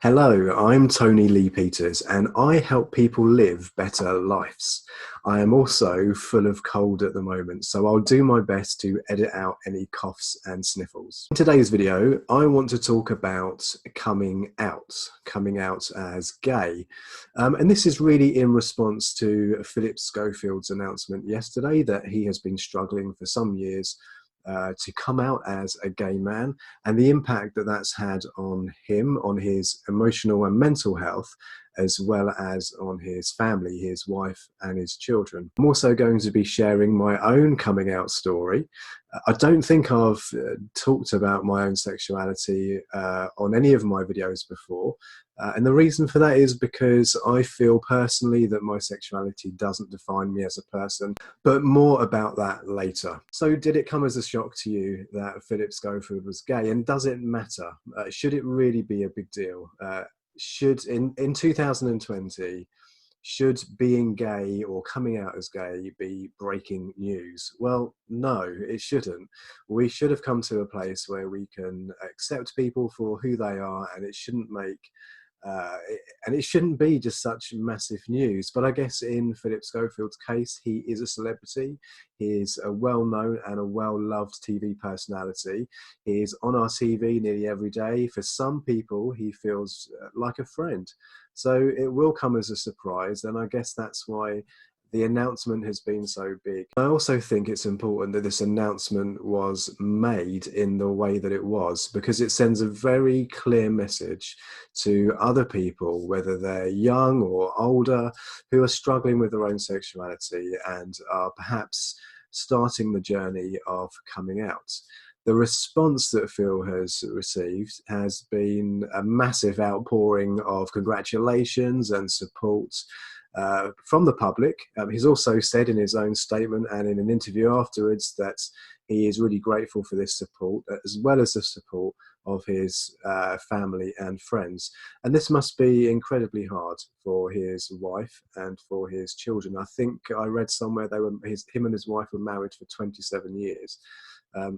Hello, I'm Tony Lee Peters and I help people live better lives. I am also full of cold at the moment, so I'll do my best to edit out any coughs and sniffles. In today's video, I want to talk about coming out as gay. And this is really in response to Phillip Schofield's announcement yesterday that he has been struggling for some years to come out as a gay man, and the impact that that's had on him, on his emotional and mental health, as well as on his family, his wife and his children. I'm also going to be sharing my own coming out story. I don't think I've talked about my own sexuality on any of my videos before. And the reason for that is because I feel personally that my sexuality doesn't define me as a person, but more about that later. So did it come as a shock to you that Phillip Schofield was gay, and does it matter? Should it really be a big deal? Should in 2020, should being gay or coming out as gay be breaking news? Well, no, it shouldn't. We should have come to a place where we can accept people for who they are, and it shouldn't make and it shouldn't be just such massive news. But I guess in Phillip Schofield's case, he is a celebrity. He is a well-known and a well-loved TV personality. He is on our TV nearly every day. For some people, he feels like a friend. So it will come as a surprise, and I guess that's why the announcement has been so big. I also think it's important that this announcement was made in the way that it was, because it sends a very clear message to other people, whether they're young or older, who are struggling with their own sexuality and are perhaps starting the journey of coming out. The response that Phil has received has been a massive outpouring of congratulations and support from the public. He's also said in his own statement and in an interview afterwards that he is really grateful for this support, as well as the support of his family and friends. And this must be incredibly hard for his wife and for his children. I think I read somewhere him and his wife were married for 27 years.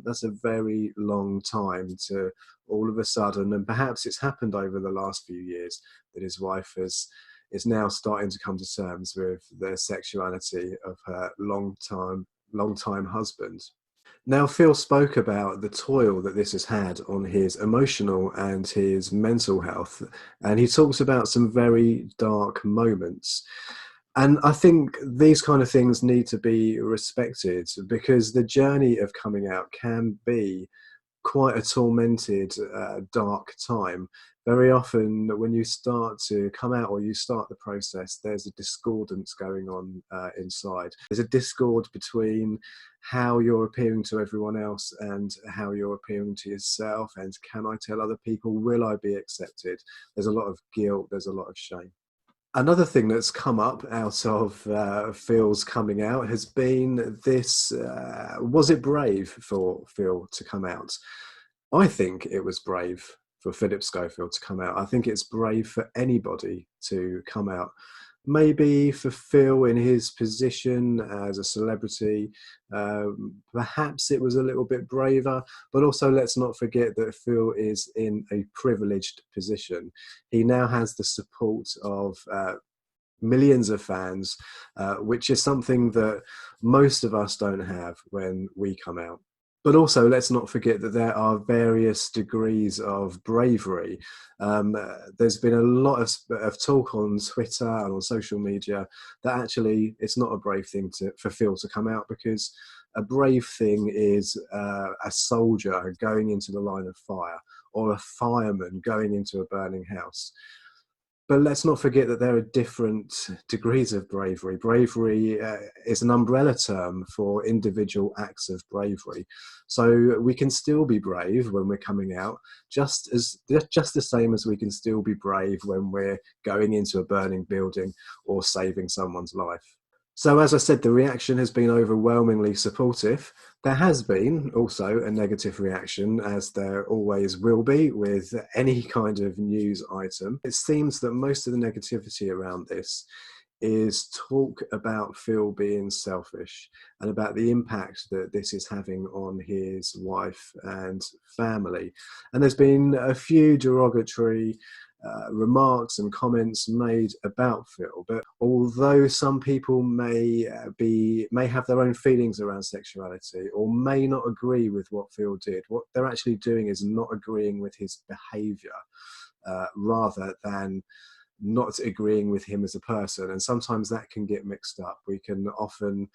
That's a very long time to all of a sudden, and perhaps it's happened over the last few years, that his wife is now starting to come to terms with the sexuality of her long-time husband. Now, Phil spoke about the toil that this has had on his emotional and his mental health, and he talks about some very dark moments. And I think these kind of things need to be respected, because the journey of coming out can be quite a tormented, dark time. Very often when you start to come out or you start the process, there's a discordance going on inside. There's a discord between how you're appearing to everyone else and how you're appearing to yourself. And can I tell other people, will I be accepted? There's a lot of guilt, there's a lot of shame. Another thing that's come up out of Phil's coming out has been this, was it brave for Phil to come out? I think it was brave for Phillip Schofield to come out. I think it's brave for anybody to come out. Maybe for Phil in his position as a celebrity, perhaps it was a little bit braver, but also let's not forget that Phil is in a privileged position. He now has the support of millions of fans, which is something that most of us don't have when we come out. But also, let's not forget that there are various degrees of bravery. There's been a lot of talk on Twitter and on social media that actually it's not a brave thing for Phil to come out, because a brave thing is a soldier going into the line of fire, or a fireman going into a burning house. But let's not forget that there are different degrees of bravery. Bravery is an umbrella term for individual acts of bravery. So we can still be brave when we're coming out, just the same as we can still be brave when we're going into a burning building or saving someone's life. So as I said, the reaction has been overwhelmingly supportive. There has been also a negative reaction, as there always will be with any kind of news item. It seems that most of the negativity around this is talk about Phil being selfish and about the impact that this is having on his wife and family. And there's been a few derogatory remarks and comments made about Phil. But although some people may have their own feelings around sexuality or may not agree with what Phil did, what they're actually doing is not agreeing with his behaviour, rather than not agreeing with him as a person. And sometimes that can get mixed up. We can often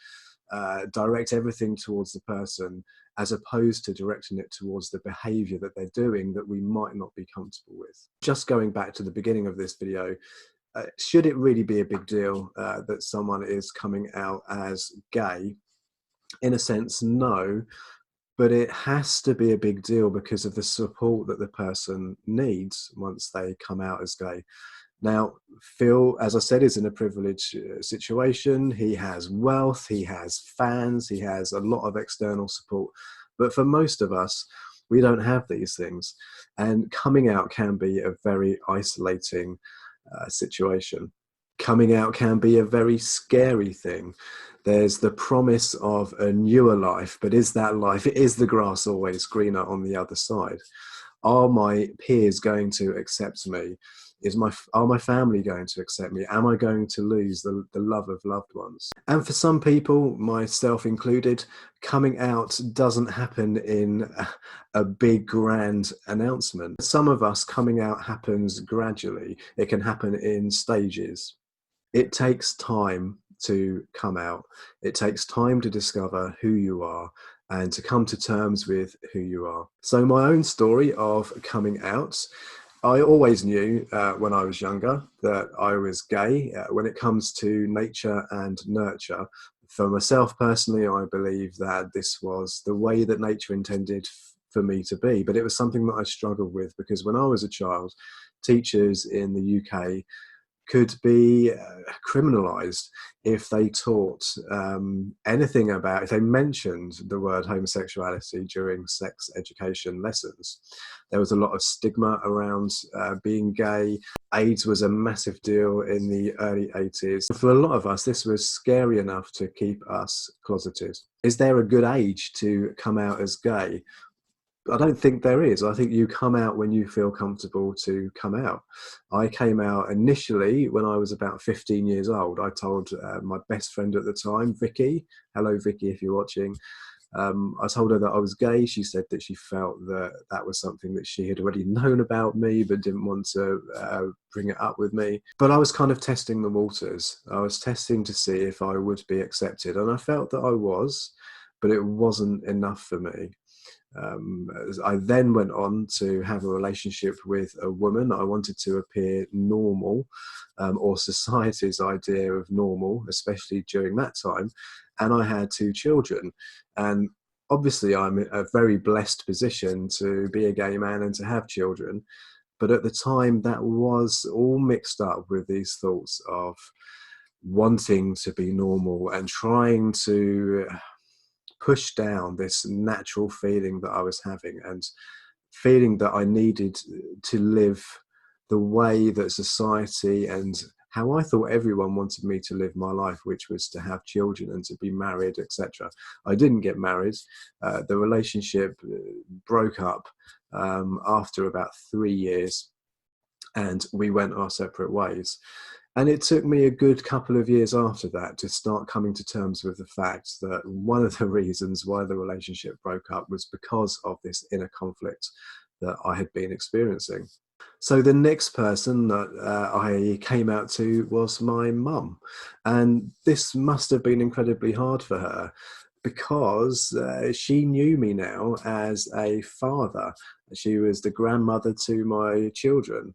direct everything towards the person as opposed to directing it towards the behavior that they're doing that we might not be comfortable with. Just going back to the beginning of this video, should it really be a big deal that someone is coming out as gay? In a sense, no, but it has to be a big deal because of the support that the person needs once they come out as gay. Now, Phil, as I said, is in a privileged situation. He has wealth, he has fans, he has a lot of external support. But for most of us, we don't have these things. And coming out can be a very isolating situation. Coming out can be a very scary thing. There's the promise of a newer life, but is that life, is the grass always greener on the other side? Are my peers going to accept me? Are my family going to accept me? Am I going to lose the love of loved ones? And for some people, myself included, coming out doesn't happen in a big grand announcement. Some of us, coming out happens gradually. It can happen in stages. It takes time to come out. It takes time to discover who you are and to come to terms with who you are. So my own story of coming out, I always knew when I was younger that I was gay. When it comes to nature and nurture, for myself personally, I believe that this was the way that nature intended for me to be. But it was something that I struggled with because when I was a child, teachers in the UK could be criminalised if they taught anything about, if they mentioned the word homosexuality during sex education lessons. There was a lot of stigma around being gay. AIDS was a massive deal in the early 80s. For a lot of us, this was scary enough to keep us closeted. Is there a good age to come out as gay? I don't think there is. I think you come out when you feel comfortable to come out. I came out initially when I was about 15 years old. I told my best friend at the time, Vicky, hello Vicky if you're watching, I told her that I was gay. She said that she felt that that was something that she had already known about me but didn't want to bring it up with me. But I was kind of testing the waters. I was testing to see if I would be accepted, and I felt that I was, but it wasn't enough for me. I then went on to have a relationship with a woman. I wanted to appear normal, or society's idea of normal, especially during that time. And I had 2 children. And obviously I'm in a very blessed position to be a gay man and to have children. But at the time that was all mixed up with these thoughts of wanting to be normal and trying to push down this natural feeling that I was having and feeling that I needed to live the way that society and how I thought everyone wanted me to live my life, which was to have children and to be married, etc. I didn't get married. The relationship broke up after about 3 years, and we went our separate ways. And it took me a good couple of years after that to start coming to terms with the fact that one of the reasons why the relationship broke up was because of this inner conflict that I had been experiencing. So the next person that I came out to was my mum. And this must have been incredibly hard for her because she knew me now as a father. She was the grandmother to my children.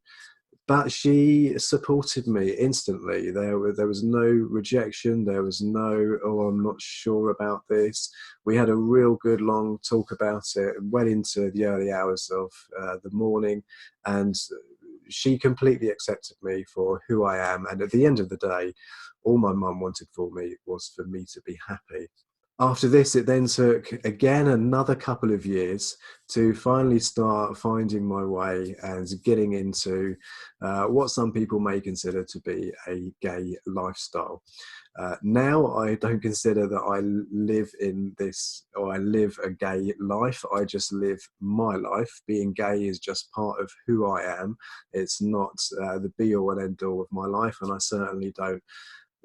But she supported me instantly. There was no rejection. There was no, oh, I'm not sure about this. We had a real good long talk about it, well into the early hours of the morning. And she completely accepted me for who I am. And at the end of the day, all my mum wanted for me was for me to be happy. After this, it then took again another couple of years to finally start finding my way and getting into what some people may consider to be a gay lifestyle. Now I don't consider that I live in this, or I live a gay life. I just live my life. Being gay is just part of who I am. It's not the be all and end all of my life, and I certainly don't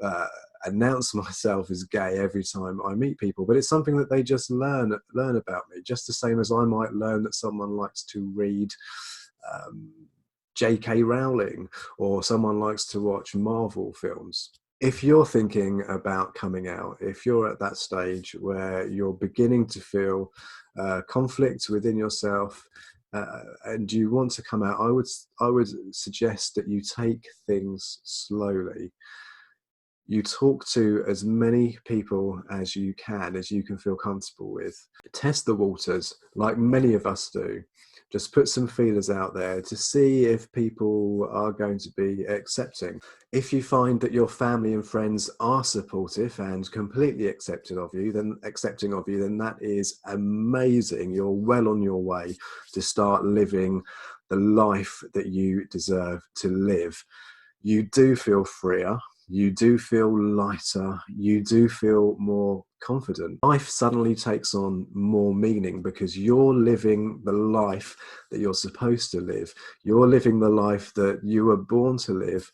uh, announce myself as gay every time I meet people, but it's something that they just learn about me, just the same as I might learn that someone likes to read um, J.K. Rowling, or someone likes to watch Marvel films. If you're thinking about coming out, if you're at that stage where you're beginning to feel conflict within yourself, and you want to come out, I would suggest that you take things slowly. You talk to as many people as you can feel comfortable with. Test the waters like many of us do. Just put some feelers out there to see if people are going to be accepting. If you find that your family and friends are supportive and completely accepting of you, then that is amazing. You're well on your way to start living the life that you deserve to live. You do feel freer, you do feel lighter, you do feel more confident. Life suddenly takes on more meaning because you're living the life that you're supposed to live. You're living the life that you were born to live,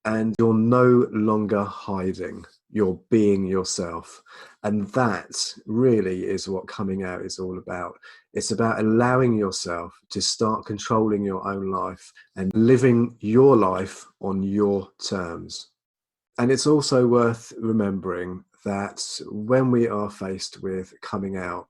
and you're no longer hiding. You're being yourself. And that really is what coming out is all about. It's about allowing yourself to start controlling your own life and living your life on your terms. And it's also worth remembering that when we are faced with coming out,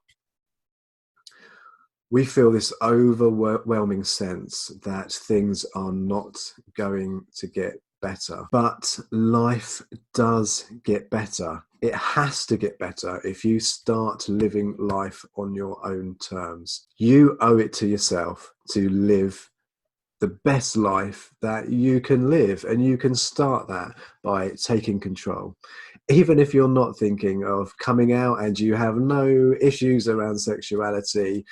we feel this overwhelming sense that things are not going to get better. But life does get better. It has to get better if you start living life on your own terms. You owe it to yourself to live the best life that you can live, and you can start that by taking control. Even if you're not thinking of coming out and you have no issues around sexuality,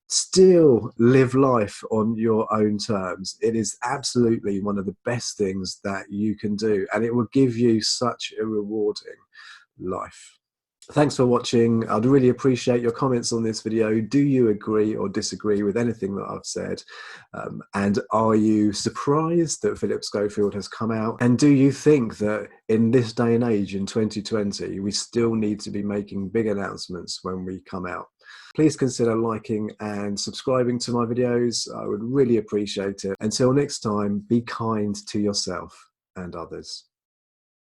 still live life on your own terms. It is absolutely one of the best things that you can do, and it will give you such a rewarding life. Thanks for watching. I'd really appreciate your comments on this video. Do you agree or disagree with anything that I've said? And are you surprised that Phillip Schofield has come out? And do you think that in this day and age, in 2020, we still need to be making big announcements when we come out? Please consider liking and subscribing to my videos. I would really appreciate it. Until next time, be kind to yourself and others.